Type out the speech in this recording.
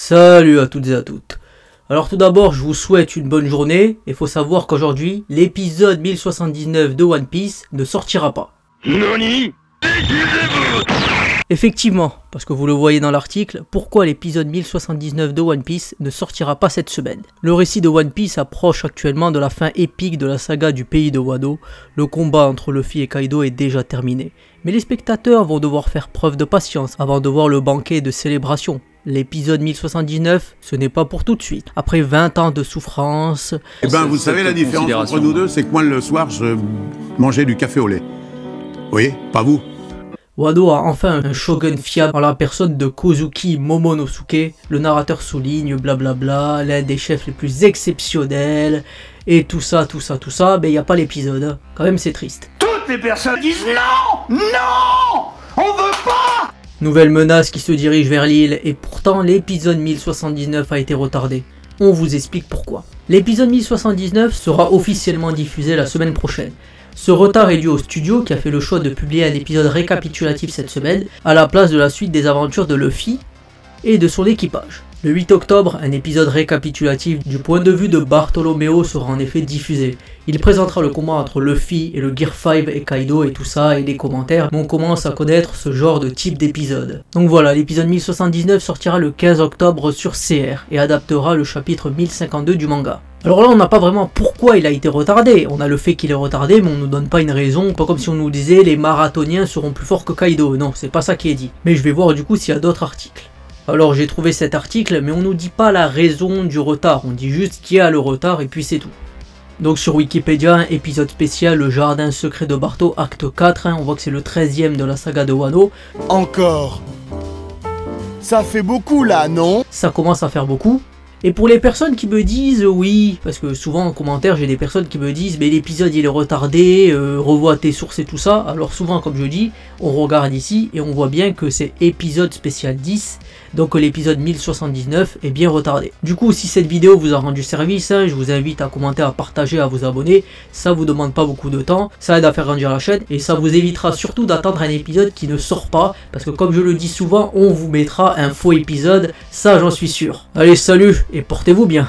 Salut à toutes et à toutes. Alors tout d'abord, je vous souhaite une bonne journée. Il faut savoir qu'aujourd'hui, l'épisode 1079 de One Piece ne sortira pas. Nani? Effectivement, parce que vous le voyez dans l'article, pourquoi l'épisode 1079 de One Piece ne sortira pas cette semaine. Le récit de One Piece approche actuellement de la fin épique de la saga du pays de Wano. Le combat entre Luffy et Kaido est déjà terminé. Mais les spectateurs vont devoir faire preuve de patience avant de voir le banquet de célébration. L'épisode 1079, ce n'est pas pour tout de suite. Après 20 ans de souffrance... Eh ben, vous savez la différence entre nous deux, c'est que moi le soir, je mangeais du café au lait. Oui, pas vous. Wano a enfin un shogun fiable en la personne de Kozuki Momonosuke. Le narrateur souligne, blablabla, l'un des chefs les plus exceptionnels, et tout ça, mais il n'y a pas l'épisode. Quand même, c'est triste. Toutes les personnes disent non! Non! On veut pas! Nouvelle menace qui se dirige vers l'île, et pourtant l'épisode 1079 a été retardé. On vous explique pourquoi. L'épisode 1079 sera officiellement diffusé la semaine prochaine. Ce retard est dû au studio qui a fait le choix de publier un épisode récapitulatif cette semaine, à la place de la suite des aventures de Luffy et de son équipage. Le 8 octobre, un épisode récapitulatif du point de vue de Bartolomeo sera en effet diffusé. Il présentera le combat entre Luffy et le Gear 5 et Kaido et tout ça, et les commentaires, mais on commence à connaître ce genre de type d'épisode. Donc voilà, l'épisode 1079 sortira le 15 octobre sur CR et adaptera le chapitre 1052 du manga. Alors là, on n'a pas vraiment pourquoi il a été retardé. On a le fait qu'il est retardé, mais on nous donne pas une raison, pas comme si on nous disait les marathoniens seront plus forts que Kaido. Non, c'est pas ça qui est dit. Mais je vais voir du coup s'il y a d'autres articles. Alors j'ai trouvé cet article, mais on nous dit pas la raison du retard. On dit juste qu'il y a le retard et puis c'est tout. Donc sur Wikipédia, un épisode spécial, le jardin secret de Barto, acte 4, on voit que c'est le 13e de la saga de Wano. Encore. Ça fait beaucoup là, non? Ça commence à faire beaucoup. Et pour les personnes qui me disent oui, parce que souvent en commentaire j'ai des personnes qui me disent mais l'épisode il est retardé, revois tes sources et tout ça. Alors souvent comme je dis, on regarde ici et on voit bien que c'est épisode spécial 10, donc l'épisode 1079 est bien retardé. Du coup si cette vidéo vous a rendu service, je vous invite à commenter, à partager, à vous abonner. Ça vous demande pas beaucoup de temps, ça aide à faire grandir la chaîne et ça vous évitera surtout d'attendre un épisode qui ne sort pas. Parce que comme je le dis souvent, on vous mettra un faux épisode, ça j'en suis sûr. Allez salut! Et portez-vous bien.